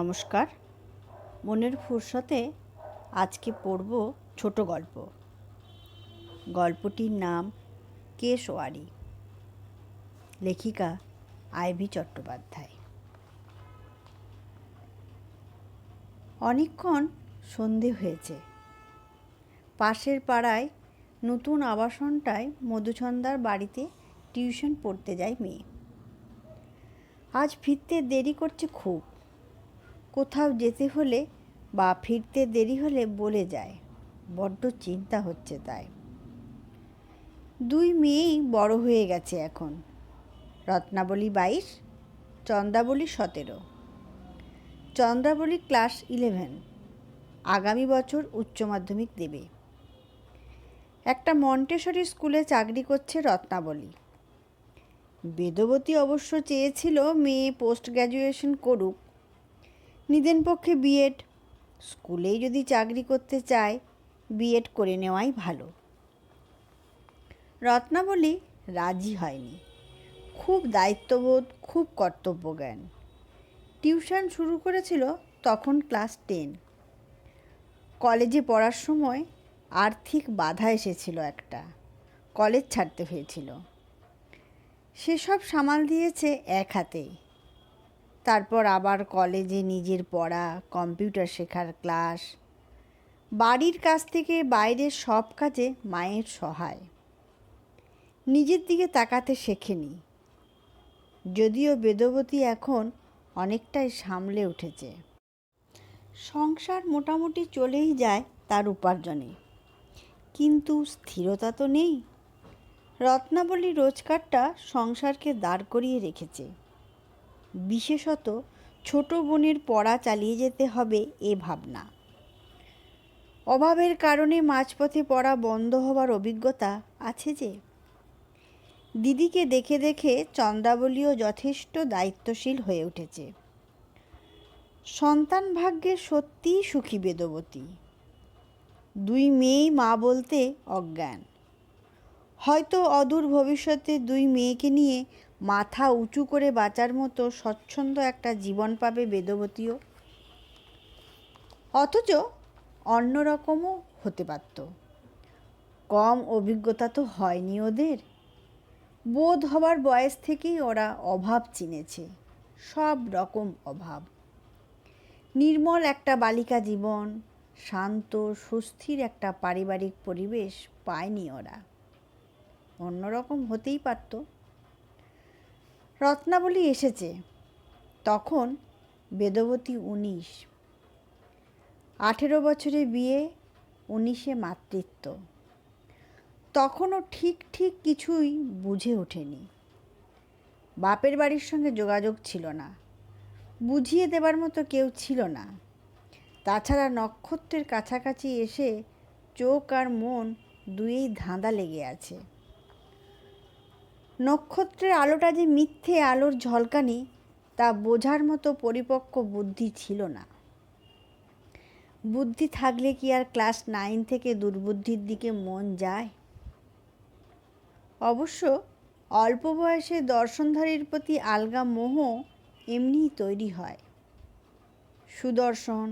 নমস্কার। মনের ফুরসতে আজকে পড়ব ছোট গল্প। গল্পটির নাম কেশওয়াড়ি। লেখিকা আইভি চট্টোপাধ্যায়। অনেকক্ষণ সন্ধে হয়েছে। পাশের পাড়ায় নতুন আবাসনটায় মধুছন্দার বাড়িতে টিউশন পড়তে যায় মেয়ে। আজ ফিরতে দেরি করছে খুব। কোথাও যেতে হলে বা ফিরতে দেরি হলে বলে যায়, বড্ড চিন্তা হচ্ছে তাই। দুই মেয়েই বড় হয়ে গেছে এখন। রত্নাবলী 22, চন্দ্রাবলী 17। চন্দ্রাবলী ক্লাস 11, আগামী বছর উচ্চ মাধ্যমিক দেবে। একটা মন্টেসরি স্কুলে চাকরি করছে রত্নাবলী। বেদবতী অবশ্য চেয়েছিল মেয়ে পোস্ট গ্র্যাজুয়েশন করুক, নিদেন পক্ষে বিএড। স্কুলেই যদি চাকরি করতে চায় বিএড করে নেওয়াই ভালো। রত্নাবলী রাজি হয়নি। খুব দায়িত্ববোধ, খুব কর্তব্যজ্ঞান। টিউশন শুরু করেছিল তখন ক্লাস 10। কলেজে পড়ার সময় আর্থিক বাধা এসেছিল একটা, কলেজ ছাড়তে হয়েছিল। সেসব সামাল দিয়েছে এক হাতেই। তারপর আবার কলেজে নিজের পড়া, কম্পিউটার শেখার ক্লাস, বাড়ির কাছ থেকে বাইরের সব কাজে মায়ের সহায়। নিজের দিকে তাকাতে শেখেনি। যদিও বেদবতী এখন অনেকটাই সামলে উঠেছে। সংসার মোটামুটি চলেই যায় তার উপার্জনে, কিন্তু স্থিরতা তো নেই। রত্নাবলী রোজগারটা সংসারকে দাঁড় করিয়ে রেখেছে। বিশেষত ছোট বোনের পড়া চালিয়ে যেতে হবে এ ভাবনা। অভাবের কারণে মাঝপথে পড়া বন্ধ হওয়ার অভিজ্ঞতা আছে যে। দিদিকে দেখে দেখে চন্দ্রাবলীও যথেষ্ট দায়িত্বশীল হয়ে উঠেছে। সন্তান ভাগ্যে সত্যিই সুখী বেদবতী। দুই মেয়েই মা বলতে অজ্ঞান। হয়তো অদূর ভবিষ্যতে দুই মেয়েকে নিয়ে মাথা উঁচু করে বাঁচার মতো স্বচ্ছন্দ একটা জীবন পাবে বেদবতীও। অথচ অন্যরকমও হতে পারত। কম অভিজ্ঞতা তো হয়নি ওদের। বোধ হবার বয়স থেকেই ওরা অভাব চিনেছে, সব রকম অভাব। নির্মল একটা বালিকা জীবন, শান্ত সুস্থির একটা পারিবারিক পরিবেশ পায়নি ওরা। অন্যরকম হতেই পারত। রত্নাবলী এসেছে তখন বেদবতী 19। 18 বছরে বিয়ে, 19-এ মাতৃত্ব। তখনও ঠিক কিছুই বুঝে ওঠেনি। বাপের বাড়ির সঙ্গে যোগাযোগ ছিল না, বুঝিয়ে দেবার মতো কেউ ছিল না। তাছাড়া নক্ষত্রের কাছাকাছি এসে চোখ আর মন দুয়েই ধাঁধা লেগে আছে। নক্ষত্রের আলোটা যে মিথ্যে আলোর ঝলকানি, তা বোঝার মতো পরিপক্ক বুদ্ধি ছিল না। বুদ্ধি থাকলে কি আর ক্লাস 9 থেকে দুর্বুদ্ধির দিকে মন যায়? অবশ্য অল্প বয়সে দর্শনধারীর প্রতি আলগা মোহ এমনিই তৈরি হয়। সুদর্শন,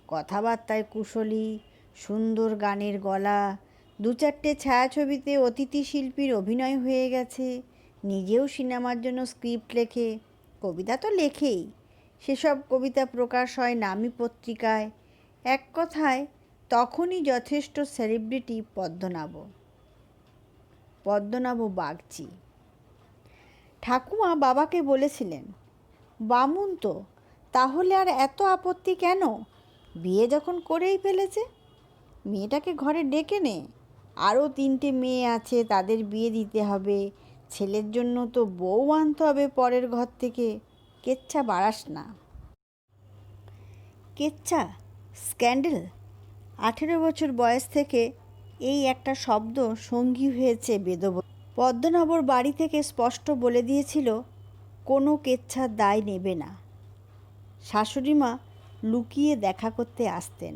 কথাবার্তায় কুশলী, সুন্দর গানের গলা, 2-4টে ছায়াছবিতে অতিথি শিল্পীর অভিনয় হয়ে গেছে, নিজেও সিনেমার জন্য স্ক্রিপ্ট লেখে, কবিতা তো লেখেই। সেসব কবিতা প্রকাশ হয় নামী পত্রিকায়। এক কথায় তখনই যথেষ্ট সেলিব্রিটি পদ্মনাভ বাগচি। ঠাকুমা বাবাকে বলেছিলেন, বামুন তো, তাহলে আর এত আপত্তি কেন? বিয়ে যখন করেই ফেলেছে, মেয়েটাকে ঘরে ডেকে নে। আরও 3টে মেয়ে আছে, তাদের বিয়ে দিতে হবে। ছেলের জন্য তো বউ আনতে হবে পরের ঘর থেকে। কেচ্ছা বাড়াস না। কেচ্ছা, স্ক্যান্ডেল। 18 বছর বয়স থেকে এই একটা শব্দ সঙ্গী হয়েছে বেদবতী। পদ্মনাভর বাড়ি থেকে স্পষ্ট বলে দিয়েছিল কোনো কেচ্ছার দায় নেবে না। শাশুড়িমা লুকিয়ে দেখা করতে আসতেন।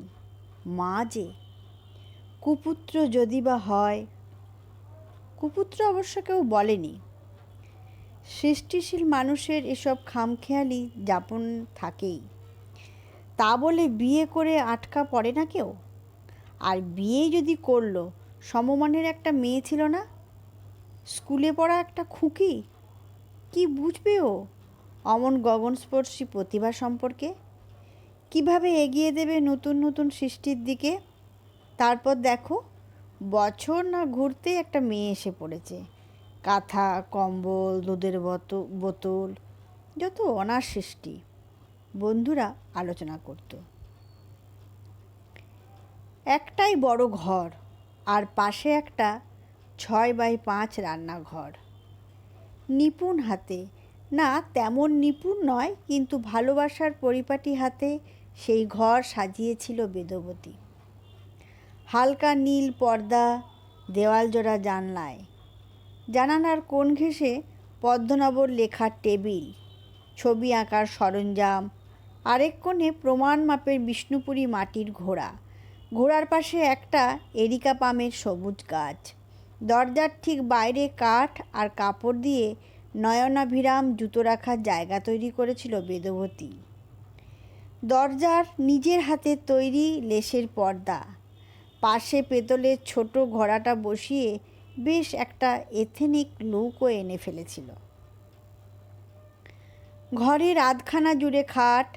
মা যে কুপুত্র যদি বা হয়। কুপুত্র অবশ্য কেউ বলেনি। সৃষ্টিশীল মানুষের এসব খামখেয়ালি যাপন থাকেই। তা বলে বিয়ে করে আটকা পড়ে না কেউ। আর বিয়ে যদি করলো, সমমানের একটা মেয়ে ছিল না, স্কুলে পড়া একটা খুকি, কি বুঝবে ও অমন গগনস্পর্শী প্রতিভা সম্পর্কে? কিভাবে এগিয়ে দেবে নতুন নতুন সৃষ্টির দিকে? তারপর দেখো, বছর না ঘুরতে একটা মেয়ে এসে পড়েছে, কাঁথা, কম্বল, দুধের বোতল, যত অনার সৃষ্টি। বন্ধুরা আলোচনা করত। একটাই বড় ঘর, আর পাশে একটা 6x5 রান্নাঘর। নিপুণ হাতে, না তেমন নিপুণ নয়, কিন্তু ভালোবাসার পরিপাটি হাতে সেই ঘর সাজিয়েছিল বেদবতী। হালকা নীল পর্দা, দেওয়াল জোড়া জানলায়, জানালার কোণ ঘেঁষে পদ্মনবর লেখার টেবিল, ছবি আঁকার সরঞ্জাম, আরেক কোণে প্রমাণ মাপের বিষ্ণুপুরী মাটির ঘোড়া, ঘোড়ার পাশে একটা এরিকা পামের সবুজ গাছ। দরজার ঠিক বাইরে কাঠ আর কাপড় দিয়ে নয়নাভিরাম জুতো রাখার জায়গা তৈরি করেছিল বেদবতী। দরজার নিজের হাতে তৈরি লেসের পর্দা, পাশে পেতলের ছোট ঘোড়াটা বসিয়ে বেশ একটা এথেনিক লুকও এনে ফেলেছিল। ঘরের আধখানা জুড়ে খাট,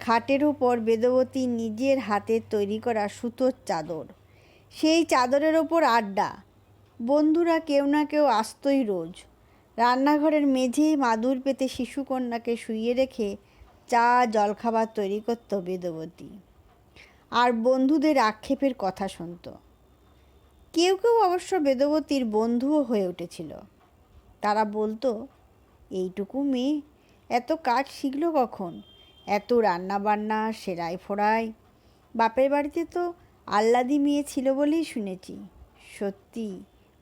খাটের উপর বেদবতী নিজের হাতের তৈরি করা সুতোর চাদর, সেই চাদরের ওপর আড্ডা। বন্ধুরা কেউ না কেউ আসতই রোজ। রান্নাঘরের মেঝে মাদুর পেতে শিশুকন্যাকে শুইয়ে রেখে চা জলখাবার তৈরি করত বেদবতী, আর বন্ধুদের আক্ষেপের কথা শুনত। কেউ কেউ অবশ্য বেদবতীর বন্ধুও হয়ে উঠেছিল। তারা বলতো, এইটুকু মেয়ে এত কাজ শিখল কখন? এত রান্নাবান্না, সেলাই ফোড়াই। বাপের বাড়িতে তো আহ্লাদি মেয়ে ছিল বলেই শুনেছি। সত্যি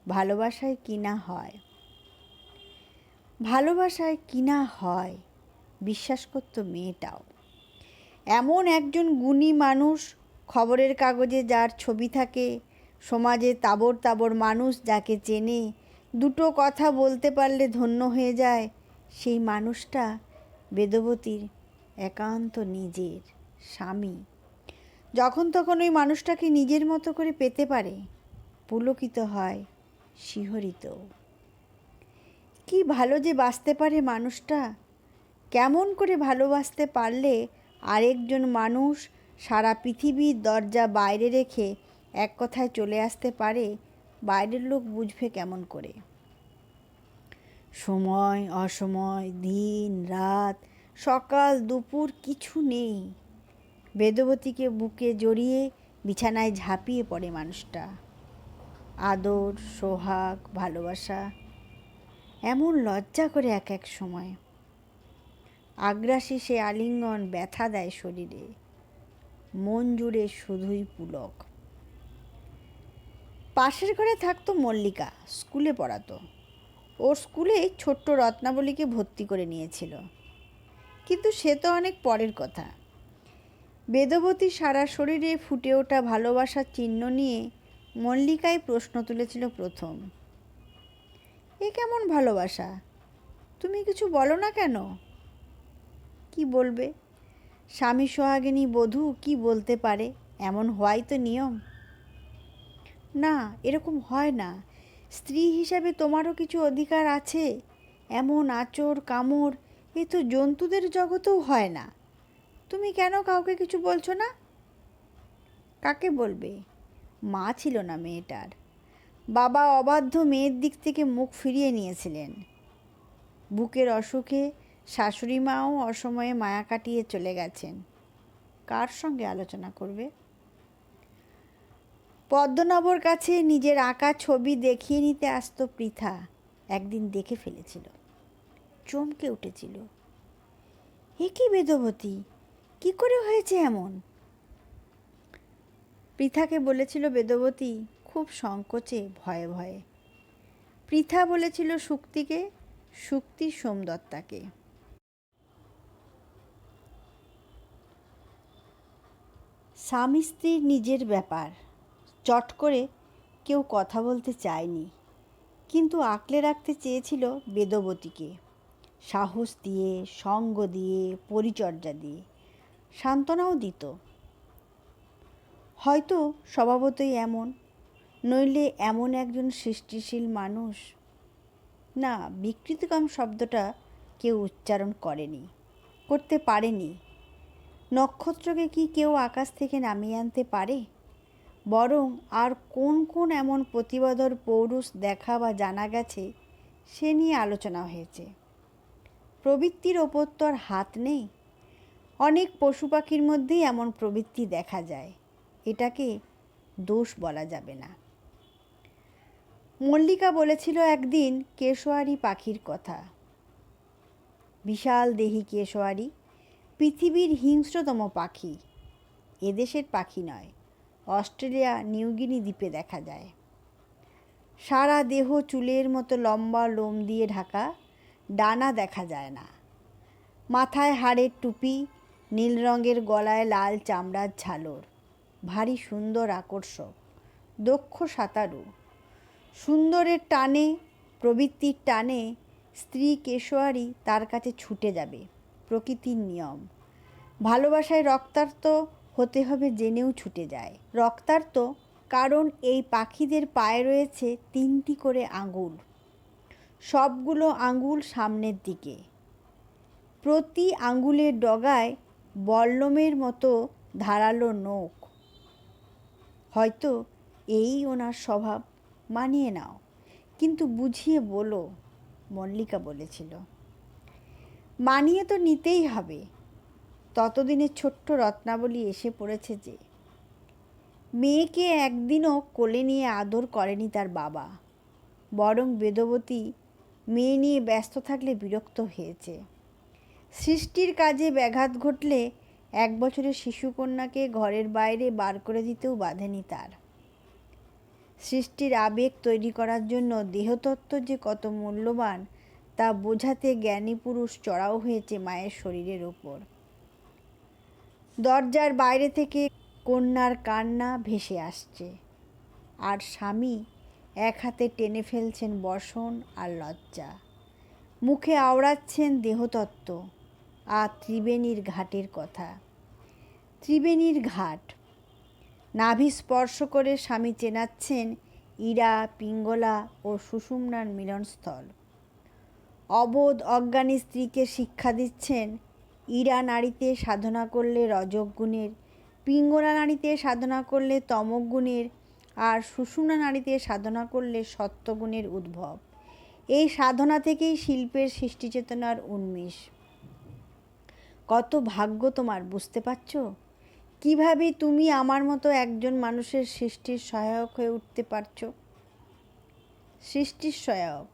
ভালোবাসায় কিনা হয়, ভালোবাসায় কিনা হয়, বিশ্বাস করত মেয়েটাও। এমন একজন গুণী মানুষ, খবরের কাগজে যার ছবি থাকে, সমাজে তাবড় তাবড় মানুষ যাকে চেনে, দুটো কথা বলতে পারলে ধন্য হয়ে যায়, সেই মানুষটা বেদবতীর একান্ত নিজের স্বামী। যখন তখন ওই মানুষটাকে নিজের মতো করে পেতে পারে, পুলকিত হয়, শিহরিত। কি ভালো যে বাঁচতে পারে মানুষটা! কেমন করে ভালোবাসতে পারলে আরেকজন মানুষ সারা পৃথিবীর দরজা বাইরে রেখে এক কথায় চলে আসতে পারে, বাইরের লোক বুঝবে কেমন করে? সময় অসময়, দিন রাত, সকাল দুপুর কিছু নেই। বেদবতীকে বুকে জড়িয়ে বিছানায় ঝাঁপিয়ে পড়ে মানুষটা। আদর, সোহাগ, ভালোবাসা, এমন লজ্জা করে এক এক সময়। আগ্রাসী সে আলিঙ্গন ব্যথা দেয় শরীরে, মন জুড়ে শুধুই পুলক। পাশের ঘরে থাকতো মল্লিকা, স্কুলে পড়াতো। ওর স্কুলে ছোট্ট রত্নাবলীকে ভর্তি করে নিয়েছিল, কিন্তু সে তো অনেক পরের কথা। বেদবতী সারা শরীরে ফুটে ওঠা ভালোবাসার চিহ্ন নিয়ে মল্লিকাই প্রশ্ন তুলেছিল প্রথম। এ কেমন ভালোবাসা? তুমি কিছু বলো না কেন? কি বলবে? স্বামী সোহাগিনী বধূ কি বলতে পারে? এমন হওয়াই তো নিয়ম। না, এরকম হয় না। স্ত্রী হিসাবে তোমারও কিছু অধিকার আছে। এমন আঁচড় কামড় এ তো জন্তুদের জগতেও হয় না। তুমি কেন কাউকে কিছু বলছো না? কাকে বলবে? মা ছিল না মেয়েটার। বাবা অবাধ্য মেয়ের দিক থেকে মুখ ফিরিয়ে নিয়েছিলেন। বুকের অসুখে শাশুড়ি মাও অসময়ে মায়া কাটিয়ে চলে গেছেন। কার সঙ্গে আলোচনা করবে? পদ্মনবর কাছে নিজের আঁকা ছবি দেখিয়ে নিতে আসতো পৃথা। একদিন দেখে ফেলেছিল, চমকে উঠেছিল। এ কি বেদবতী, কি করে হয়েছে এমন? পৃথাকে বলেছিল বেদবতী খুব সংকোচে, ভয়ে ভয়ে। পৃথা বলেছিল শুক্তিকে, শুক্তি সোমদত্তাকে। স্বামী স্ত্রীর নিজের ব্যাপার, চট করে কেউ কথা বলতে চায়নি, কিন্তু আঁকলে রাখতে চেয়েছিল বেদবতীকে, সাহস দিয়ে, সঙ্গ দিয়ে, পরিচর্যা দিয়ে। সান্ত্বনাও দিত। হয়তো স্বভাবতই এমন, নইলে এমন একজন সৃষ্টিশীল মানুষ। না, বিকৃতিকম শব্দটা কেউ উচ্চারণ করতে পারেনি। নক্ষত্রকে কি কেউ আকাশ থেকে নামিয়ে আনতে পারে? বরং আর কোন কোন এমন প্রতিভাধর পৌরুষ দেখা বা জানা গেছে সে নিয়ে আলোচনা হয়েছে। প্রবৃত্তির ওপর তো আর হাত নেই। অনেক পশু পাখির মধ্যেই এমন প্রবৃত্তি দেখা যায়, এটাকে দোষ বলা যাবে না। মল্লিকা বলেছিল একদিন কেশোয়ারি পাখির কথা। বিশাল দেহী কেশোয়ারি পৃথিবীর হিংস্রতম পাখি। এদেশের পাখি নয়, অস্ট্রেলিয়া নিউগিনি দ্বীপে দেখা যায়। সারা দেহ চুলের মতো লম্বা লোম দিয়ে ঢাকা, ডানা দেখা যায় না। মাথায় হাড়ের টুপি, নীল রঙের গলায় লাল চামড়ার ঝালর। ভারী সুন্দর আকর্ষক, দক্ষ সাঁতারু। সুন্দরের টানে, প্রবৃত্তির টানে স্ত্রী কেশোয়ারি তার কাছে ছুটে যাবে, প্রকৃতির নিয়ম। ভালোবাসায় রক্তার্ত হতে হবে জেনেও ছুটে যায়। রক্তার্ত কারণ এই পাখিদের পায়ে রয়েছে 3টি করে আঙুল। সবগুলো আঙুল সামনের দিকে। প্রতি আঙুলের ডগায় বল্লমের মতো ধারালো নখ। হয়তো এই ওনার স্বভাব, মানিয়ে নাও, কিন্তু বুঝিয়ে বলো, মল্লিকা বলেছিল। মানিয়ে তো নিতেই হবে। ততদিনে ছোট্ট রত্নাবলী এসে পড়েছে যে। মেয়েকে একদিনও কোলে নিয়ে আদর করেনি তার বাবা, বরং বেদবতী মেয়ে নিয়ে ব্যস্ত থাকলে বিরক্ত হয়েছে। সৃষ্টির কাজে ব্যাঘাত ঘটলে 1 বছরের শিশুকন্যাকে ঘরের বাইরে বার করে দিতেও বাধেনি তার। সৃষ্টির আবেগ তৈরি করার জন্য দেহতত্ত্ব যে কত মূল্যবান তা বোঝাতে জ্ঞানী পুরুষ চড়াও হয়েছে মায়ের শরীরের ওপর। দরজার বাইরে থেকে কন্যার কান্না ভেসে আসছে, আর স্বামী এক হাতে টেনে ফেলছেন বসন আর লজ্জা। মুখে আওড়াচ্ছেন দেহতত্ত্ব আর ত্রিবেণীর ঘাটের কথা। ত্রিবেণীর ঘাট। নাভি স্পর্শ করে স্বামী চেনাচ্ছেন ইরা, পিঙ্গলা ও সুষুম্নার মিলনস্থল। অবোধ অজ্ঞানী স্ত্রীকে শিক্ষা দিচ্ছেন ইরা নারীতে সাধনা করলে রজক গুণের, পিঙ্গলা নারীতে সাধনা করলে তমক গুণের, আর সুষুম্না নারীতে সাধনা করলে সত্যগুণের উদ্ভব। এই সাধনা থেকেই শিল্পের সৃষ্টিচেতনার উন্মেষ। কত ভাগ্য তোমার, বুঝতে পারছ? কিভাবে তুমি আমার মতো একজন মানুষের সৃষ্টির সহায়ক হয়ে উঠতে পারছো। সৃষ্টির সহায়ক।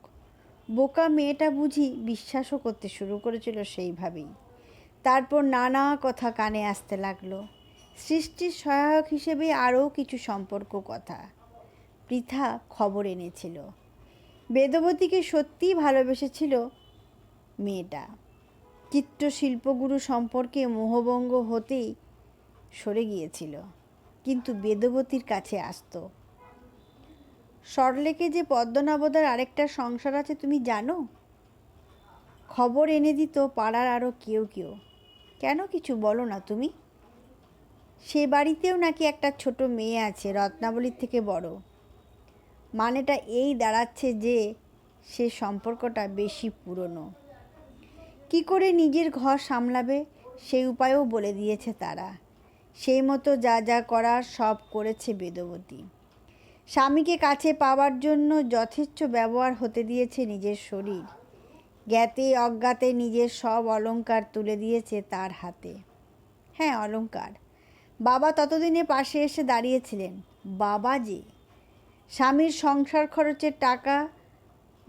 বোকা মেয়েটা বুঝি বিশ্বাসও করতে শুরু করেছিল সেইভাবেই। তারপর নানা কথা কানে আসতে লাগলো। সৃষ্টির সহায়ক হিসেবে আরও কিছু সম্পর্ক কথা। পৃথা খবর এনেছিল। বেদবতীকে সত্যিই ভালোবেসেছিল মেয়েটা। চিত্রশিল্পগুরু সম্পর্কে মোহভঙ্গ হতেই সরে গিয়েছিল, কিন্তু বেদবতীর কাছে আসতো। সরলেকে যে পদ্মনাভদার আরেকটা সংসার আছে তুমি জানো? খবর এনে দিত পাড়ার আরও কেউ কেউ। কেন কিছু বলো না তুমি? সে বাড়িতেও নাকি একটা ছোট মেয়ে আছে, রত্নাবলীর থেকে বড়। মানেটা এই দাঁড়াচ্ছে যে সে সম্পর্কটা বেশি পুরনো। কি করে নিজের ঘর সামলাবে সেই উপায়ও বলে দিয়েছে তারা। সেই মতো যা যা করার সব করেছে বেদবতী। স্বামীকে কাছে পাওয়ার জন্য যথেচ্ছ ব্যবহার হতে দিয়েছে নিজের শরীর। জ্ঞাতে অজ্ঞাতে নিজের সব অলংকার তুলে দিয়েছে তার হাতে। হ্যাঁ, অলংকার। বাবা ততদিনে পাশে এসে দাঁড়িয়েছিলেন। বাবা যে স্বামীর সংসার খরচের টাকা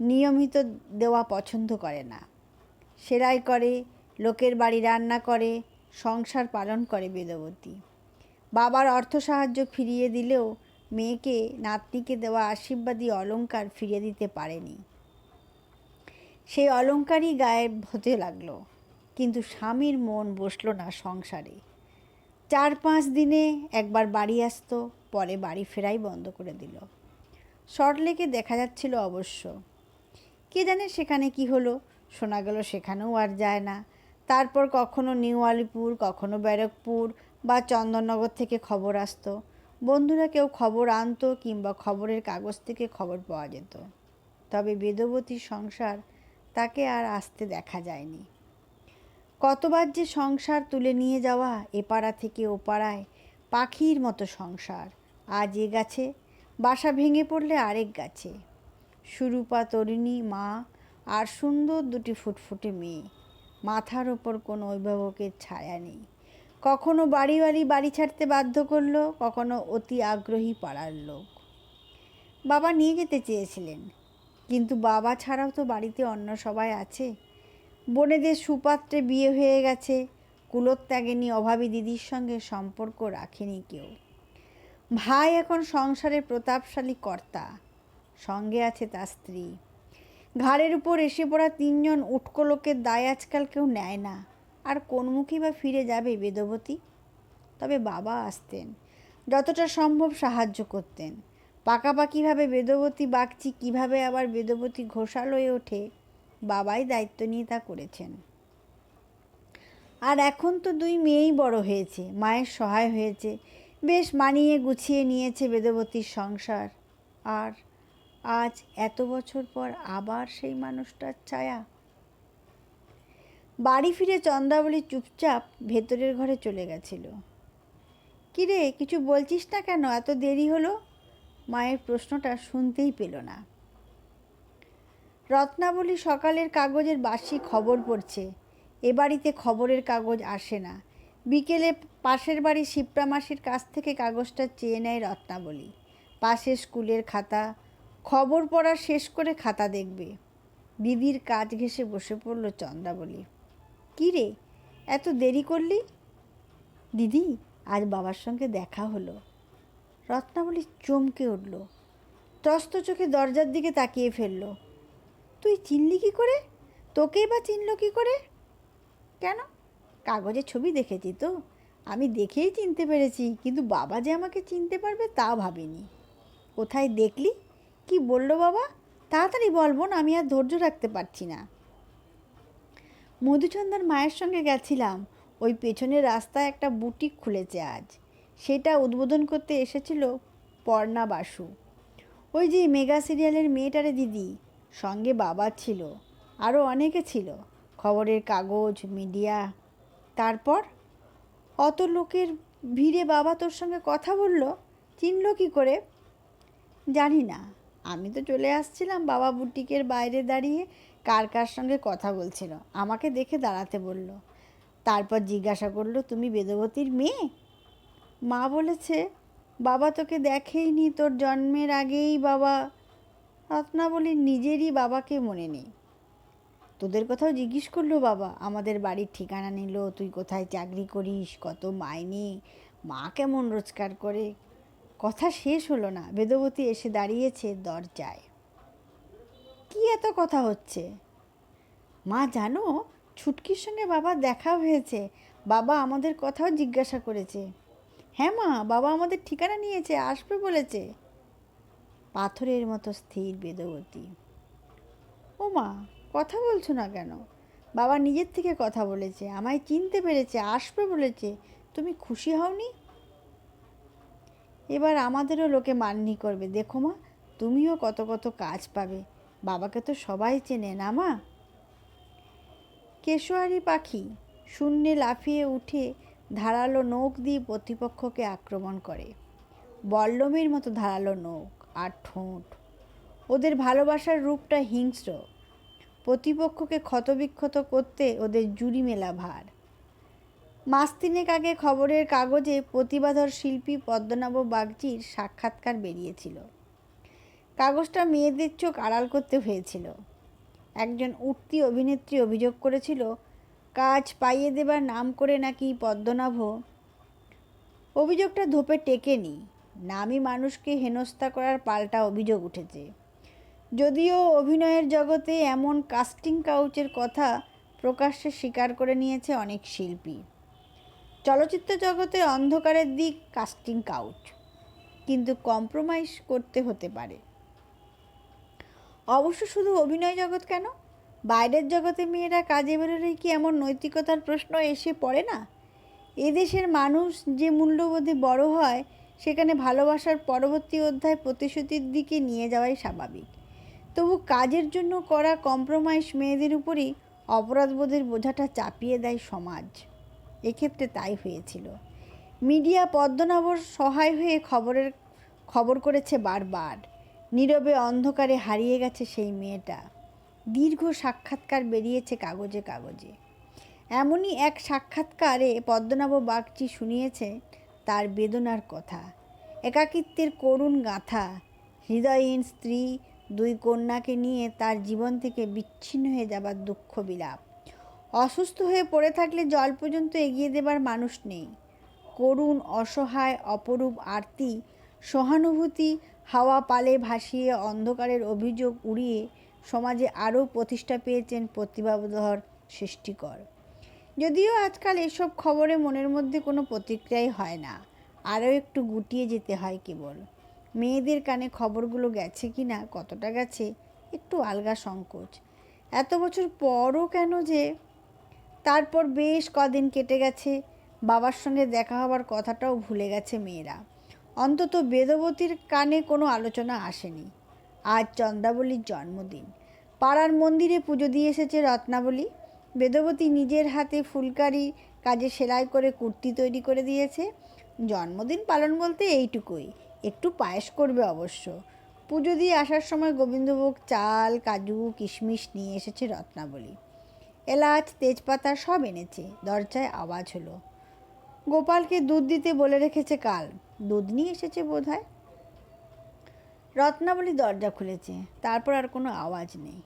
নিয়মিত দেওয়া পছন্দ করে না। সেলাই করে, লোকের বাড়ি রান্না করে, সংসার পালন করে বেদবতী। বাবার অর্থ সাহায্য ফিরিয়ে দিলেও মেয়েকে, নাতনিকে দেওয়া আশীর্বাদী অলংকার ফিরিয়ে দিতে পারেনি। সেই অলংকারই গায়েব হতে লাগলো, কিন্তু স্বামীর মন বসলো না সংসারে। 4-5 দিনে একবার বাড়ি আসতো, পরে বাড়ি ফেরাই বন্ধ করে দিল। সল্টলেকে দেখা যাচ্ছিল অবশ্য। কে জানে সেখানে কি হলো, শোনা গেল সেখানেও আর যায় না। তারপর কখনো নিউ আলিপুর, কখনো ব্যারাকপুর বা চন্দননগর থেকে খবর আসতো। বন্ধুরা কেউ খবর আনতো কিংবা খবরের কাগজ থেকে খবর পাওয়া যেত। তবে বেদবতীর সংসার তাকে আর আসতে দেখা যায়নি। কতবার যে সংসার তুলে নিয়ে যাওয়া, এপাড়া থেকে ওপাড়ায় পাখির মতো সংসার। আজ এ গাছে, বাসা ভেঙে পড়লে আরেক গাছে। সুরূপা তরুণী মা আর সুন্দর দুটি ফুটফুটে মেয়ে। মাথার ওপর কোনো অভিভাবকের ছায়া নেই। কখনো বাড়ি ছাড়তে বাধ্য করলো, কখনো অতি আগ্রহী পাড়ার লোক। বাবা নিয়ে যেতে চেয়েছিলেন, কিন্তু বাবা ছাড়াও তো বাড়িতে অন্য সবাই আছে। বোনেদের সুপাত্রে বিয়ে হয়ে গেছে। কুলোত্যাগিনী অভাবী দিদির সঙ্গে সম্পর্ক রাখেনি কেউ। ভাই এখন সংসারের প্রতাপশালী কর্তা, সঙ্গে আছে তার স্ত্রী। ঘাড়ের উপর এসে পড়া 3 জন উটকো লোকের দায় আজকাল কেউ নেয় না। আর কোন মুখেই বা ফিরে যাবে বেদবতী? তবে বাবা আসতেন, যতটা সম্ভব সাহায্য করতেন। পাকাপাকিভাবে বেদবতী বাগচি কীভাবে আবার বেদবতী ঘোষাল হয়ে ওঠে, বাবাই দায়িত্ব নিয়ে তা করেছেন। আর এখন তো 2 মেয়েই বড় হয়েছে, মায়ের সহায় হয়েছে, বেশ মানিয়ে গুছিয়ে নিয়েছে বেদবতীর সংসার। আর আজ এত বছর পর আবার সেই মানুষটার ছায়া। বাড়ি ফিরে চন্দ্রাবলী চুপচাপ ভেতরের ঘরে চলে গেছিল। কিরে, কিছু বলছিস না কেন, এত দেরি হলো? মায়ের প্রশ্নটা শুনতেই পেল না। রত্নাবলী সকালের কাগজের বাসি খবর পড়ছে। এ বাড়িতে খবরের কাগজ আসে না। বিকেলে পাশের বাড়ি শিপ্রা মাসির কাছ থেকে কাগজটা চেয়ে নেয় রত্নাবলী। পাশের স্কুলের খাতা। খবর পড়া শেষ করে খাতা দেখবে। দিদির কাজ ঘেঁষে বসে পড়ল চন্দ্রাবলী। কী রে, এত দেরি করলি? দিদি, আজ বাবার সঙ্গে দেখা হলো। রত্নাবলী চমকে উঠল, ত্রস্ত চোখে দরজার দিকে তাকিয়ে ফেলল। তুই চিনলি কী করে? তোকেই বা চিনল কী করে? কেন, কাগজে ছবি দেখেছি তো, আমি দেখেই চিনতে পেরেছি, কিন্তু বাবা যে আমাকে চিনতে পারবে তা ভাবিনি। কোথায় দেখলি? কি বলল বাবা? তাড়াতাড়ি বল বোন, আমি আর ধৈর্য রাখতে পারছি না। মধুচন্দ্রার মায়ের সঙ্গে গেছিলাম। ওই পেছনের রাস্তায় একটা বুটিক খুলেছে আজ, সেটা উদ্বোধন করতে এসেছিল পর্ণা বাসু। ওই যে মেগা সিরিয়ালের মেয়েটারে দিদি, সঙ্গে বাবা ছিল, আরও অনেকে ছিল, খবরের কাগজ, মিডিয়া। তারপর অত লোকের ভিড়ে বাবা তোর সঙ্গে কথা বলল, চিনল কী করে? জানি না, আমি তো চলে আসছিলাম, বাবা বুটিকের বাইরে দাঁড়িয়ে কার সঙ্গে কথা বলছিল, আমাকে দেখে দাঁড়াতে বলল। তারপর জিজ্ঞাসা করলো, তুমি বেদবতীর মেয়ে? মা বলেছে বাবা তোকে দেখেইনি, তোর জন্মের আগেই বাবা। রত্নাবলীর নিজেরই বাবাকে মনে নেই। তোদের কোথাও জিজ্ঞেস করলো বাবা, আমাদের বাড়ির ঠিকানা নিল, তুই কোথায় চাকরি করিস, কত মাইনে, মা কেমন রোজগার করে। কথা শেষ হলো না, বেদবতী এসে দাঁড়িয়েছে দরজায়। কি এত কথা হচ্ছে? মা জানো, ছুটকির সঙ্গে বাবা দেখা হয়েছে, বাবা আমাদের কথাও জিজ্ঞাসা করেছে। হ্যাঁ মা, বাবা আমাদের ঠিকানা নিয়েছে, আসবে বলেছে। পাথরের মতো স্থির বেদবতী। ও মা, কথা বলছো না কেন? বাবা নিজের থেকে কথা বলেছে, আমায় চিনতে পেরেছে, আসবে বলেছে। তুমি খুশি হওনি? এবার আমাদেরও লোকে মাননি করবে, দেখো মা, তুমিও কত কত কাজ পাবে। বাবাকে তো সবাই চেনে না মা। কেশোয়ারি পাখি শূন্যে লাফিয়ে উঠে ধারালো নখ দিয়ে প্রতিপক্ষকে আক্রমণ করে। বল্লমের মতো ধারালো নখ আর ঠোঁট। ওদের ভালোবাসার রূপটা হিংস্র। প্রতিপক্ষকে ক্ষতবিক্ষত করতে ওদের জুড়ি মেলা ভার। মাস 3 আগে খবরের কাগজে প্রতিভাধর শিল্পী পদ্মনাভ বাগচির সাক্ষাৎকার বেরিয়েছিল। কাগজটা মেয়েদের চোখ আড়াল করতে হয়েছিল। একজন উঠতি অভিনেত্রী অভিযোগ করেছিল, কাজ পাইয়ে দেবার নাম করে নাকি পদ্মনাভ। অভিযোগটা ধোপে টেকেনি। নামী মানুষকে হেনস্থা করার পাল্টা অভিযোগ উঠেছে। যদিও অভিনয়ের জগতে এমন কাস্টিং কাউচের কথা প্রকাশ্যে স্বীকার করে নিয়েছে অনেক শিল্পী। চলচ্চিত্র জগতের অন্ধকারের দিক কাস্টিং কাউচ, কিন্তু কম্প্রোমাইজ করতে হতে পারে। অবশ্য শুধু অভিনয় জগৎ কেন, বাইরের জগতে মেয়েরা কাজে বেরোলেই কি এমন নৈতিকতার প্রশ্ন এসে পড়ে না? এদেশের মানুষ যে মূল্যবোধে বড় হয়, সেখানে ভালোবাসার পরবর্তী অধ্যায় প্রতিশ্রুতির দিকে নিয়ে যাওয়াই স্বাভাবিক। তবু কাজের জন্য করা কম্প্রোমাইজ মেয়েদের উপরই অপরাধবোধের বোঝাটা চাপিয়ে দেয় সমাজ। এক্ষেত্রে তাই হয়েছিল। মিডিয়া পদ্মনাভর সহায় হয়ে খবর করেছে বারবার। নীরবে অন্ধকারে হারিয়ে গেছে সেই মেয়েটা। দীর্ঘ সাক্ষাৎকার বেরিয়েছে কাগজে কাগজে। এমনই এক সাক্ষাৎকারে পদ্মনাভ বাগচি শুনিয়েছে তার বেদনার কথা, একাকিত্বের করুণ গাথা। হৃদয়হীন স্ত্রী, 2 কন্যাকে নিয়ে তার জীবন থেকে বিচ্ছিন্ন হয়ে যাবার দুঃখ বিলাপ। অসুস্থ হয়ে পড়ে থাকলে জল পর্যন্ত এগিয়ে দেবার মানুষ নেই। করুণ, অসহায়, অপরূপ আরতি, সহানুভূতি হাওয়া পালে ভাসিয়ে অন্ধকারের অভিযোগ উড়িয়ে সমাজে আরও প্রতিষ্ঠা পেয়েছেন প্রতিভাধর সৃষ্টিকর। যদিও আজকাল এসব খবরে মনের মধ্যে কোনো প্রতিক্রিয়াই হয় না, আরও একটু গুটিয়ে যেতে হয় কেবল। মেয়েদের কানে খবরগুলো গেছে কি না, কতটা গেছে, একটু আলগা সংকোচ। এত বছর পরও কেন যে? তারপর বেশ কদিন কেটে গেছে, বাবার সঙ্গে দেখা হবার কথাটাও ভুলে গেছে মেয়েরা। অন্তত বেদবতীর কানে কোনো আলোচনা আসেনি। আজ চন্দ্রাবলীর জন্মদিন। পাড়ার মন্দিরে পুজো দিয়ে এসেছে রত্নাবলী। বেদবতী নিজের হাতে ফুলকারি কাজে সেলাই করে কুর্তি তৈরি করে দিয়েছে। জন্মদিন পালন বলতে এইটুকুই, একটু পায়েস করবে অবশ্য। পুজো দিয়ে আসার সময় গোবিন্দভোগ চাল, কাজু, কিশমিশ নিয়ে এসেছে রত্নাবলী। এলাচ, তেজপাতা সব এনেছে। দরজায় আওয়াজ হলো। গোপালকে দুধ দিতে বলে রেখেছে কাল, দুধ নিয়ে এসেছে বোধহয়। রত্নাবলী দরজা খুলেছে, তারপর আর কোনো আওয়াজ নেই।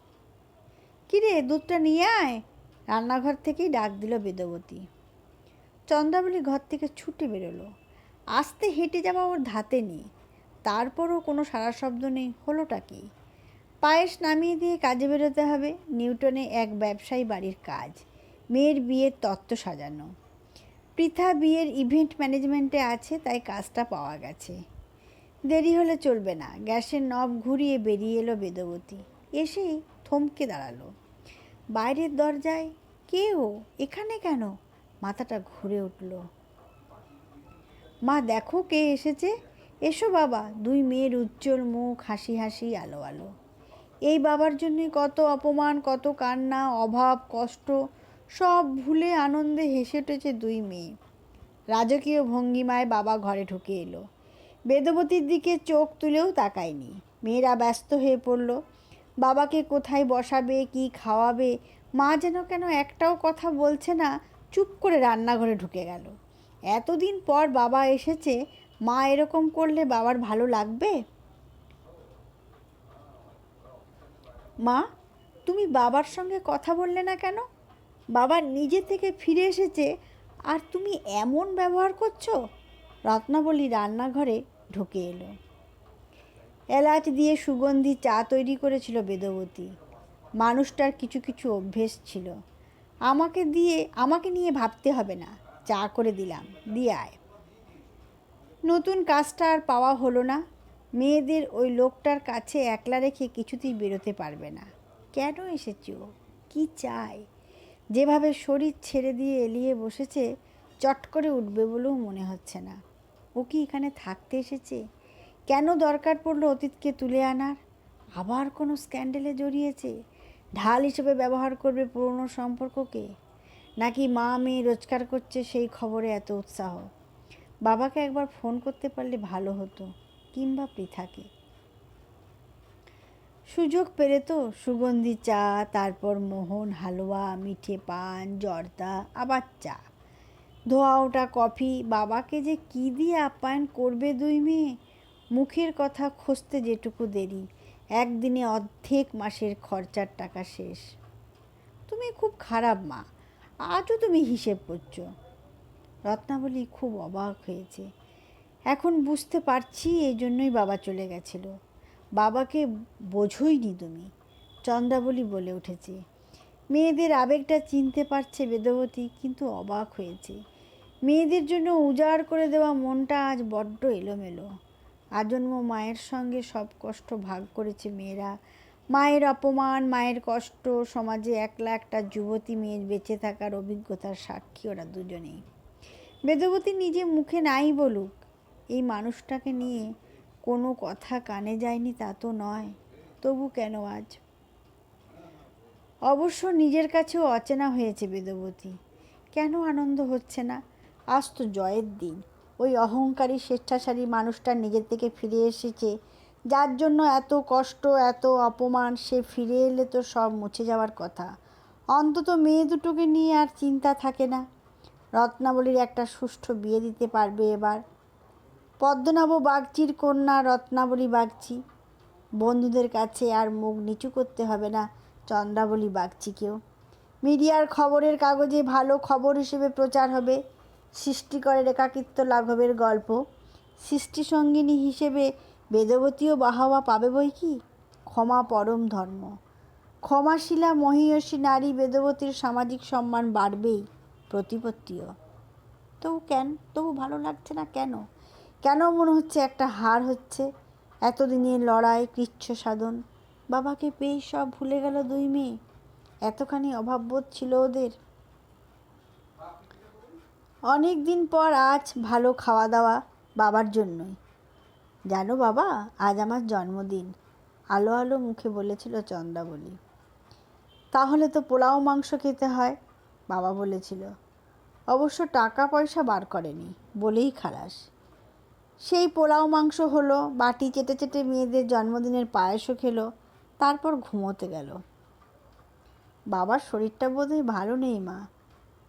কিরে, দুধটা নিয়ে আয়, রান্নাঘর থেকেই ডাক দিল বেদবতী। চন্দ্রাবলী ঘর থেকে ছুটে বেরোলো। আস্তে হেঁটে যাওয়া ওর ধাতে নেই। তারপরও কোনো সারা শব্দ নেই। হলোটা কি? পায়েস নামিয়ে দিয়ে কাজে বেরোতে হবে। নিউটনে এক ব্যবসায়ী বাড়ির কাজ, মেয়ের বিয়ের তত্ত্ব সাজানো। পৃথা বিয়ের ইভেন্ট ম্যানেজমেন্টে আছে, তাই কাজটা পাওয়া গেছে। দেরি হলে চলবে না। গ্যাসের নব ঘুরিয়ে বেরিয়ে এলো বেদবতী। এসেই থমকে দাঁড়ালো। বাইরের দরজায় কে ও? এখানে কেন? মাথাটা ঘুরে উঠল। মা, দেখো কে এসেছে। এসো বাবা। 2 মেয়ের উজ্জ্বল মুখ, হাসি হাসি, আলো আলো। এই বাবার জন্যই কত অপমান, কত কান্না, অভাব, কষ্ট সব ভুলে আনন্দে হেসে উঠেছে 2 মেয়ে। রাজকীয় ভঙ্গিমায় বাবা ঘরে ঢুকে এলো। বেদবতীর দিকে চোখ তুলেও তাকায়নি। মেয়েরা ব্যস্ত হয়ে পড়ল। বাবাকে কোথায় বসাবে, কি খাওয়াবে। মা যেন কেন একটাও কথা বলছে না, চুপ করে রান্নাঘরে ঢুকে গেল। এতদিন পর বাবা এসেছে, মা এরকম করলে বাবার ভালো লাগবে? মা, তুমি বাবার সঙ্গে কথা বললে না কেন? বাবা নিজে থেকে ফিরে এসেছে আর তুমি এমন ব্যবহার করছো? রত্নাবলী রান্নাঘরে ঢুকে এলো। এলাচ দিয়ে সুগন্ধি চা তৈরি করেছিল বেদবতী। মানুষটার কিছু কিছু অভ্যেস ছিল। আমাকে নিয়ে ভাবতে হবে না, চা করে দিলাম, দিয়ে আয়। নতুন কাজটা আর পাওয়া হলো না। মেয়েদের ওই লোকটার কাছে একলা রেখে কিছুতেই বেরোতে পারবে না। কেন এসেছি ও? কী চায়? যেভাবে শরীর ছেড়ে দিয়ে এলিয়ে বসেছে, চট করে উঠবে বলেও মনে হচ্ছে না। ও কি এখানে থাকতে এসেছে? কেন দরকার পড়লো অতীতকে তুলে আনার? আবার কোনো স্ক্যান্ডেলে জড়িয়েছে? ঢাল হিসেবে ব্যবহার করবে পুরনো সম্পর্ককে? নাকি মা মেয়ে রোজগার করছে সেই খবরে এত উৎসাহ? বাবাকে একবার ফোন করতে পারলে ভালো হতো, কিংবা পৃথাকে। সুযোগ পেলে তো সুগন্ধি চা, তারপর মোহন হালুয়া, মিঠে পান, জর্দা, আবার চা, ধোয়া ওঠা কফি। বাবাকে যে কী দিয়ে আপ্যায়ন করবে 2 মেয়ে। মুখের কথা খুঁজতে যেটুকু দেরি, একদিনে অর্ধেক মাসের খরচার টাকা শেষ। তুমি খুব খারাপ মা, আজও তুমি হিসেব করছো। রত্নাবলী খুব অবাক হয়েছে। এখন বুঝতে পারছি এই জন্যই বাবা চলে গেছিল। বাবাকে বোঝোইনি তুমি। চন্দ্রাবলী বলে উঠেছে। মেয়েদের আবেগটা চিনতে পারছে বেদবতী, কিন্তু অবাক হয়েছে। মেয়েদের জন্য উজাড় করে দেওয়া মনটা আজ বড্ড এলোমেলো। আজন্ম মায়ের সঙ্গে সব কষ্ট ভাগ করেছে মেয়েরা। মায়ের অপমান, মায়ের কষ্ট, সমাজে একলা একটা যুবতী মেয়ের বেঁচে থাকার অভিজ্ঞতার সাক্ষী ওরা দুজনেই। বেদবতী নিজে মুখে নাই বলুক, এই মানুষটাকে নিয়ে কোনো কথা কানে যায়নি তা তো নয়, তবু কেন আজ? অবশ্য নিজের কাছেও অচেনা হয়েছে বেদবতী। কেন আনন্দ হচ্ছে না? আজ তো জয়ের দিন। ওই অহংকারী স্বেচ্ছাচারী মানুষটা নিজের থেকে ফিরে এসেছে, যার জন্য এত কষ্ট, এত অপমান। সে ফিরে এলে তো সব মুছে যাওয়ার কথা। অন্তত মেয়ে দুটোকে নিয়ে আর চিন্তা থাকে না। রত্নাবলীর একটা সুষ্ঠু বিয়ে দিতে পারবে এবার। পদ্মনাভ বাগচির কন্যা রত্নাবলী বাগচি। বন্ধুদের কাছে আর মুখ নিচু করতে হবে না চন্দ্রাবলী বাগচিকেও। মিডিয়ার খবরের কাগজে ভালো খবর হিসেবে প্রচার হবে সৃষ্টিকরের একাকিত্ব লাঘবের গল্প। সৃষ্টিসঙ্গিনী হিসেবে বেদবতীও বাহবা পাবে বই কি। ক্ষমা পরম ধর্ম। ক্ষমাশীলা মহীয়সী নারী বেদবতীর সামাজিক সম্মান বাড়বেই, প্রতিপত্তিও। তবু ভালো লাগছে না কেন? কেন মনে হচ্ছে একটা হার হচ্ছে? এতদিনের লড়াই, কৃচ্ছ সাধন, বাবাকে পেয়ে সব ভুলে গেল দুই মেয়ে। এতখানি অভাববোধ ছিল ওদের। অনেক দিন পর আজ ভালো খাওয়া দাওয়া, বাবার জন্যই। জানো বাবা, আজ আমার জন্মদিন, আলো আলো মুখে বলেছিল চন্দ্রাবলী। তাহলে তো পোলাও মাংস খেতে হয়, বাবা বলেছিল। অবশ্য টাকা পয়সা বার করেনি বলেই খালাস। সেই পোলাও মাংস হলো, বাটি চেটে চেটে মেয়েদের জন্মদিনের পায়েসও খেলো, তারপর ঘুমোতে গেল। বাবার শরীরটা বোধহয় ভালো নেই মা,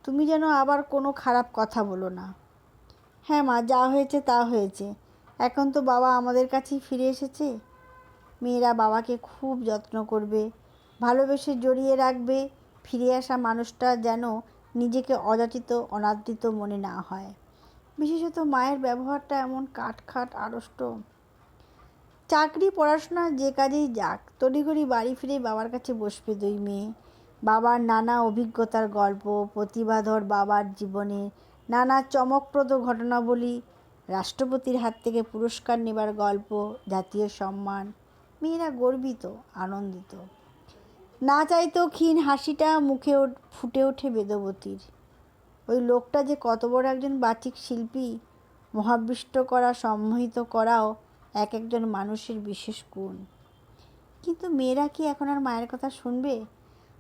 তুমি যেন আবার কোনো খারাপ কথা বলো না। হ্যাঁ মা, যা হয়েছে তা হয়েছে। এখন তো বাবা আমাদের কাছেই ফিরে এসেছে। মেয়েরা বাবাকে খুব যত্ন করবে, ভালোবেসে জড়িয়ে রাখবে। ফিরে আসা মানুষটা যেন নিজেকে অযাচিত অনাদৃত মনে না হয়। বিশেষত মায়ের ব্যবহারটা এমন কাটখাট আড়ষ্ট। চাকরি, পড়াশোনা, যে কাজেই যাক, তড়িঘড়ি বাড়ি ফিরে বাবার কাছে বসবে দুই মেয়ে। বাবার নানা অভিজ্ঞতার গল্প, প্রতিভাধর বাবার জীবনে নানা চমকপ্রদ ঘটনাবলী, রাষ্ট্রপতির হাত থেকে পুরস্কার নেবার গল্প, জাতীয় সম্মান। মেয়েরা গর্বিত, আনন্দিত। না চাইতেও ক্ষীণ হাসিটা মুখে ফুটে ওঠে বেদবতীর। ওই লোকটা যে কত বড় একজন বাচিক শিল্পী, মহাবিষ্ট করা, সম্মোহিত করাও এক একজন মানুষের বিশেষ গুণ। কিন্তু মেয়েরা কি এখন আর মায়ের কথা শুনবে?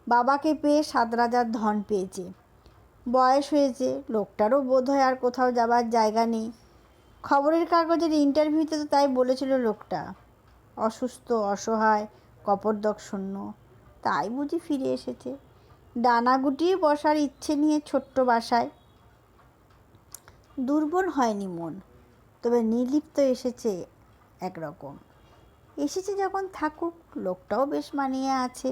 বাবাকে পেয়ে 7 রাজার ধন পেয়েছে, বয়স হয়েছে, লোকটারও বোধ হয় আর কোথাও যাবার জায়গা নেই। খবরের কাগজের ইন্টারভিউতে তো তাই বলেছিল লোকটা। অসুস্থ, অসহায়, কপর্দক শূন্য, তাই বুঝি ফিরে এসেছে ডানা গুটিয়ে বসার ইচ্ছে নিয়ে ছোট্ট বাসায়। দুর্বল হয়নি মন, তবে নির্লিপ্ত এসেছে একরকম। এসেছে যখন থাকুক, লোকটাও বেশ মানিয়ে আছে।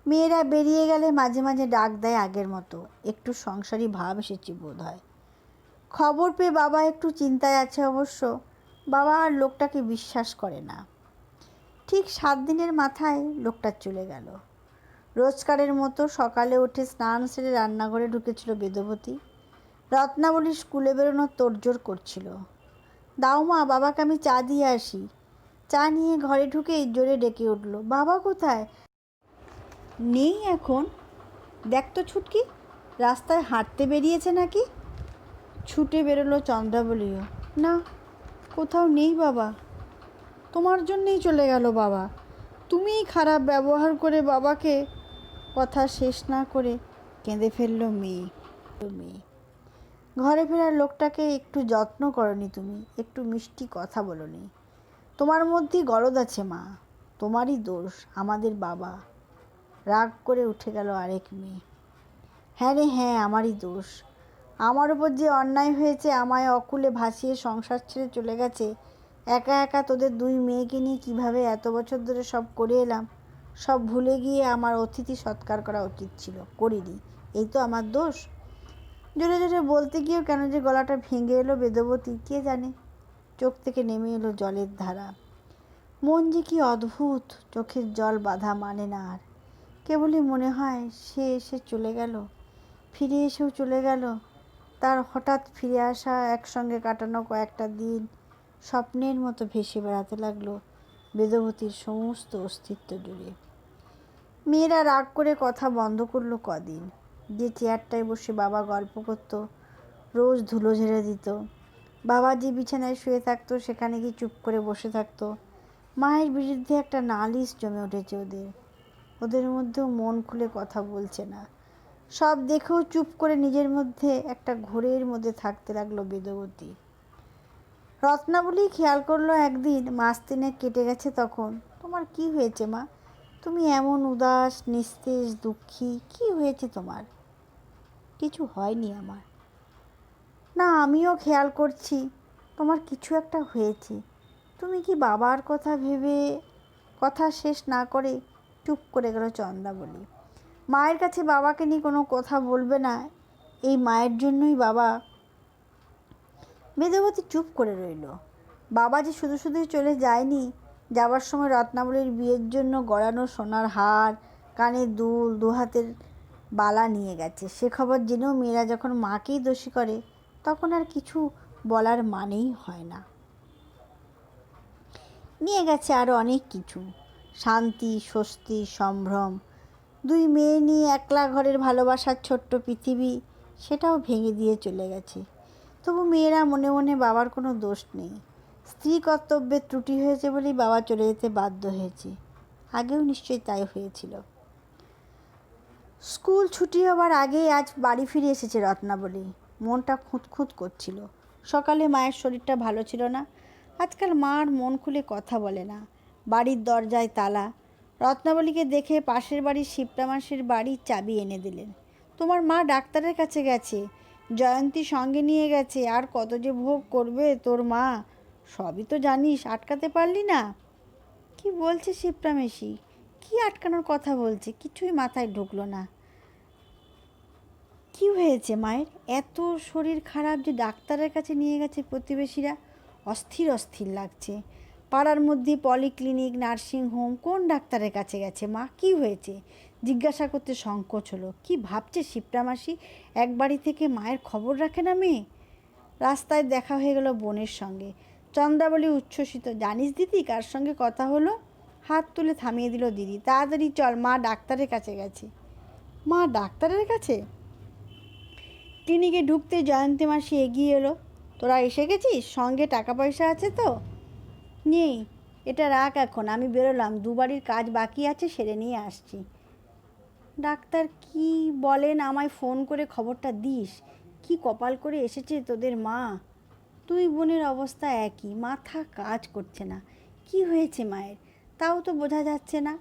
মেয়েরা বেরিয়ে গেলে মাঝে মাঝে ডাক দেয় আগের মতো, একটু সংসারী ভাব এসেছে বোধ হয়। খবর পেয়ে বাবা একটু চিন্তায় আছে অবশ্য। বাবা আর লোকটাকে বিশ্বাস করে না। ঠিক 7 দিনের মাথায় লোকটা চলে গেল। রোজকারের মতো সকালে উঠে স্নান সেরে রান্নাঘরে ঢুকেছিল বেদবতী। রত্নাবলী স্কুলে বেরোনোর তোড়জোড় করছিল। দাও মা, বাবাকে আমি চা দিয়ে আসি। চা নিয়ে ঘরে ঢুকেই জোরে ডেকে উঠল, বাবা কোথায়? নেই এখন। দেখ তো ছুটকি, রাস্তায় হাঁটতে বেরিয়েছে নাকি? ছুটে বেরোলো চন্দ্রাবলীও। না, কোথাও নেই বাবা। তোমার জন্যেই চলে গেল বাবা। তুমিই খারাপ ব্যবহার করে বাবাকে। কথা শেষ না করে কেঁদে ফেলল মেয়ে। ঘরে ফেরার লোকটাকে একটু যত্ন করনি তুমি, একটু মিষ্টি কথা বলনি। তোমার মধ্যেই গলদ আছে মা, তোমারই দোষ, আমাদের বাবা। রাগ করে উঠে গেল আরেক মেয়ে। হ্যাঁ রে হ্যাঁ, আমারই দোষ। আমার ওপর যে অন্যায় হয়েছে, আমায় অকুলে ভাসিয়ে সংসার ছেড়ে চলে গেছে। একা একা তোদের 2 মেয়েকে নিয়ে কীভাবে এত বছর ধরে সব করে এলাম, সব ভুলে গিয়ে আমার অতিথি সৎকার করা উচিত ছিল, করিনি। এই তো আমার দোষ। জোরে জোরে বলতে গিয়েও কেন যে গলাটা ভেঙে এলো বেদবতী কে জানে। চোখ থেকে নেমে এলো জলের ধারা। মন যে কি অদ্ভুত, চোখের জল বাঁধা মানে না আর। কেবলই মনে হয় সে এসে চলে গেল, ফিরে এসেও চলে গেল। তার হঠাৎ ফিরে আসা, একসঙ্গে কাটানো কয়েকটা দিন স্বপ্নের মতো ভেসে বেড়াতে লাগলো বেদবতীর সমস্ত অস্তিত্ব জুড়ে। মেয়েরা রাগ করে কথা বন্ধ করলো কদিন। যে চেয়ারটায় বসে বাবা গল্প করত, রোজ ধুলো ঝেড়ে দিত। বাবা যে বিছানায় শুয়ে থাকতো সেখানে গিয়ে চুপ করে বসে থাকতো। মায়ের বিরুদ্ধে একটা নালিশ জমে উঠেছে ওদের। ওদের মধ্যেও মন খুলে কথা বলছে না। সব দেখেও চুপ করে নিজের মধ্যে একটা ঘোরের মধ্যে থাকতে লাগলো বেদবতী। রত্নাবলী খেয়াল করলো একদিন মাস তিনেক কেটে গেছে তখন। তোমার কি হয়েছে মা? তুমি এমন উদাস, নিস্তেজ, দুঃখী, কি হয়েছে তোমার? কিছু হয়নি আমার। না, আমিও খেয়াল করছি তোমার কিছু একটা হয়েছে। তুমি কি বাবার কথা ভেবে? কথা শেষ না করে চুপ করে গেল চন্দ্রাবলী। মায়ের কাছে বাবাকে নিয়ে কোনো কথা বলবে না, এই মায়ের জন্যই বাবা। বেদবতী চুপ করে রইল। বাবা যে শুধু শুধুই চলে যায়নি। যাবার সময় রত্নাবলীর বিয়ের জন্য গড়ানো সোনার হার, কানের দুল, দুহাতের বালা নিয়ে গেছে। সে খবর জেনেও মেয়েরা যখন মাকেই দোষী করে তখন আর কিছু বলার মানেই হয় না। নিয়ে গেছে আরও অনেক কিছু, শান্তি, স্বস্তি, সম্ভ্রম। দুই মেয়ে নিয়ে একলা ঘরের ভালোবাসার ছোট্ট পৃথিবী, সেটাও ভেঙে দিয়ে চলে গেছে। তবু মেয়েরা মনে মনে বাবার কোনো দোষ নেই। স্ত্রী কর্তব্যের ত্রুটি হয়েছে বলেই বাবা চলে যেতে বাধ্য হয়েছে। আগেও নিশ্চয়ই তাই হয়েছিল। স্কুল ছুটি হবার আগেই আজ বাড়ি ফিরে এসেছে রত্নাবলী। মনটা খুঁতখুঁত করছিল। সকালে মায়ের শরীরটা ভালো ছিল না। আজকাল মা আর মন খুলে কথা বলে না। বাড়ির দরজায় তালা। রত্নাবলীকে দেখে পাশের বাড়ির শিপ্রা মাসির বাড়ির চাবি এনে দিলেন। তোমার মা ডাক্তারের কাছে গেছে, জয়ন্তী সঙ্গে নিয়ে গেছে। আর কত যে ভোগ করবে তোর মা, সবই তো জানিস, আটকাতে পারলি না। কি বলছে শিপ্রা মাসি? কি আটকানোর কথা বলছে? কিছুই মাথায় ঢুকলো না। কি হয়েছে মায়ের? এত শরীর খারাপ যে ডাক্তারের কাছে নিয়ে গেছে প্রতিবেশীরা। অস্থির অস্থির লাগছে। পাড়ার মধ্যে পলিক্লিনিক, নার্সিংহোম, কোন ডাক্তারের কাছে গেছে মা? কি হয়েছে? জিজ্ঞাসা করতে সংকোচ হলো। কি ভাবছে শিপ্রা মাসি? এক বাড়ি থেকে মায়ের খবর রাখে না মেয়ে? রাস্তায় দেখা হয়ে গেল বোনের সঙ্গে। চন্দ্রাবলী উচ্ছ্বসিত। জানিস দিদি কার সঙ্গে কথা হলো? হাত তুলে থামিয়ে দিল দিদি। তাড়াতাড়ি চল, মা ডাক্তারের কাছে গেছে। মা ডাক্তারের কাছে? ক্লিনিকে ঢুকতে জয়ন্তী মাসি এগিয়ে এলো। তোরা এসে গেছিস? সঙ্গে টাকা পয়সা আছে তো? নেই। এটা রাখ এখন, আমি বেরোলাম, দুবারির কাজ বাকি আছে, সেরে নিয়ে আসছি। ডাক্তার কি বলেন আমায় ফোন করে খবরটা দিস। কি কপাল করে এসেছে তোদের মা। দুই বোনের অবস্থা একই, মাথা কাজ করছে না। কি হয়েছে মায়ের তাও তো বোঝা যাচ্ছে না।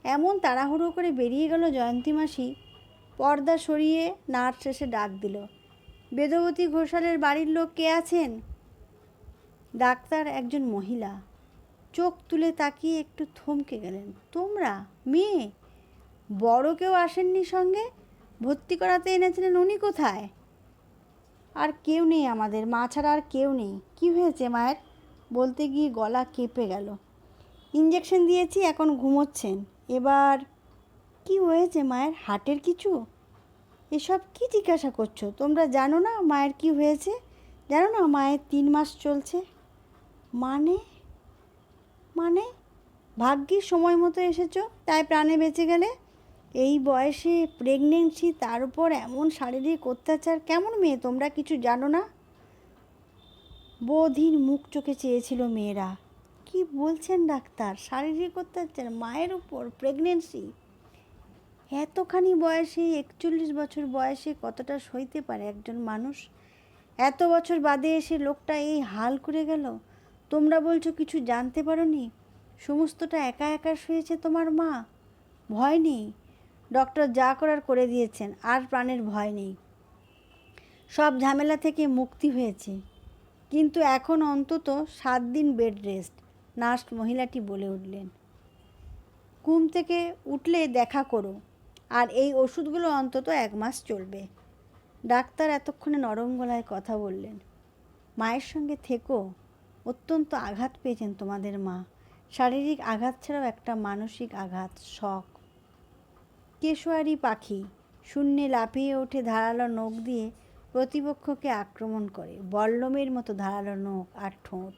এমন তাড়াহুড়ো করে বেরিয়ে গেল জয়ন্তী মাসি। পর্দা সরিয়ে নার্স এসে ডাক দিল। বেদবতী ঘোষালের বাড়ির লোক কে আছেন? ডাক্তার একজন মহিলা। চোখ তুলে তাকিয়ে একটু থমকে গেলেন। তোমরা? মেয়ে? বড় কেউ আসেননি সঙ্গে? ভর্তি করাতে এনেছিলেন, উনি কোথায়? আর কেউ নেই আমাদের, মা ছাড়া আর কেউ নেই। কি হয়েছে মায়ের? বলতে গিয়ে গলা কেঁপে গেল। ইঞ্জেকশন দিয়েছি, এখন ঘুমোচ্ছেন। এবার কি হয়েছে মায়ের? হার্টের কিছু? এসব কি জিজ্ঞাসা করছো? তোমরা জানো না মায়ের কি হয়েছে? জানো না মায়ের 3 মাস চলছে? মানে? মানে ভাগ্যিস সময় মতো এসেছো, তাই প্রাণে বেঁচে গেলে। এই বয়সে প্রেগনেন্সি, তার উপর এমন শারীরিক অত্যাচার। কেমন মেয়ে তোমরা, কিছু জানো না? বোধহীন মুখ চোখে চেয়েছিল মেয়েরা। কি বলছেন ডাক্তার? শারীরিক অত্যাচার মায়ের উপর? প্রেগনেন্সি? এতখানি বয়সে, 41 বছর বয়সে কতটা সইতে পারে একজন মানুষ? এত বছর বাদে এসে লোকটা এই হাল করে গেল। তোমরা বলছো কিছু জানতে পারোনি? সমস্তটা একা একা শুয়েছে তোমার মা। ভয় নেই, ডক্টর যা করার করে দিয়েছেন, আর প্রাণের ভয় নেই। সব ঝামেলা থেকে মুক্তি হয়েছে। কিন্তু এখন অন্তত 7 দিন বেড রেস্ট, নার্স মহিলাটি বলে উঠলেন। ঘুম থেকে উঠলে দেখা করো, আর এই ওষুধগুলো অন্তত 1 মাস চলবে। ডাক্তার এতক্ষণে নরম গলায় কথা বললেন। মায়ের সঙ্গে থেকো। অত্যন্ত আঘাত পেয়েছেন তোমাদের মা। শারীরিক আঘাত ছাড়াও একটা মানসিক আঘাত, শক। কেশোয়ারি পাখি শূন্যে লাফিয়ে ওঠে, ধারালো নখ দিয়ে প্রতিপক্ষকে আক্রমণ করে। বল্লমের মতো ধারালো নখ আর ঠোঁট।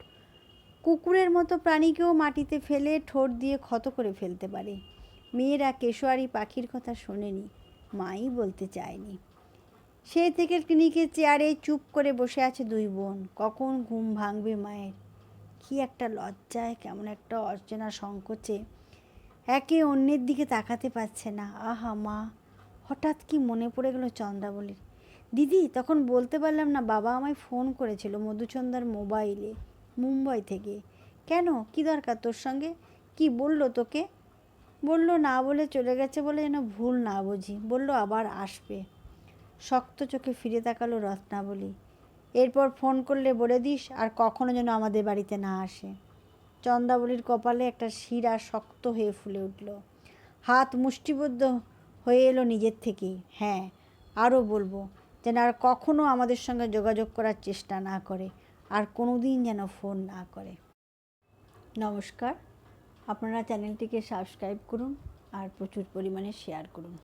কুকুরের মতো প্রাণীকেও মাটিতে ফেলে ঠোঁট দিয়ে ক্ষত করে ফেলতে পারে। মেয়েরা কেশোয়ারি পাখির কথা শোনেনি, মাই বলতে চায়নি। সেই থেকে ক্লিনিকের চেয়ারে চুপ করে বসে আছে দুই বোন। কখন ঘুম ভাঙবে মায়ের? কি একটা লজ্জায়, কেমন একটা অচেনা সংকোচে একে অন্যের দিকে তাকাতে পারছে না। আহা মা! হঠাৎ কি মনে পড়ে গেল চন্দ্রাবলীর। দিদি, তখন বলতে পারলাম না, বাবা আমায় ফোন করেছিল মধুচন্দ্রার মোবাইলে, মুম্বাই থেকে। কেন, কি দরকার তোর সঙ্গে? কি বললো তোকে? বললো না বলে চলে গেছে বলে যেন ভুল না বুঝি। বললো আবার আসবে। শক্ত চোখে ফিরে তাকালো রত্নাবলী। এরপর ফোন করলে বলে দিস আর কখনো যেন আমাদের বাড়িতে না আসে। চন্দ্রাবলীর কপালে একটা শিরা শক্ত হয়ে ফুলে উঠল। হাত মুষ্টিবদ্ধ হয়ে এলো নিজের থেকেই। হ্যাঁ, আরও বলবো, যেন আর কখনো আমাদের সঙ্গে যোগাযোগ করার চেষ্টা না করে, আর কোনো দিন যেন ফোন না করে। নমস্কার, আপনারা চ্যানেলটিকে সাবস্ক্রাইব করুন আর প্রচুর পরিমাণে শেয়ার করুন।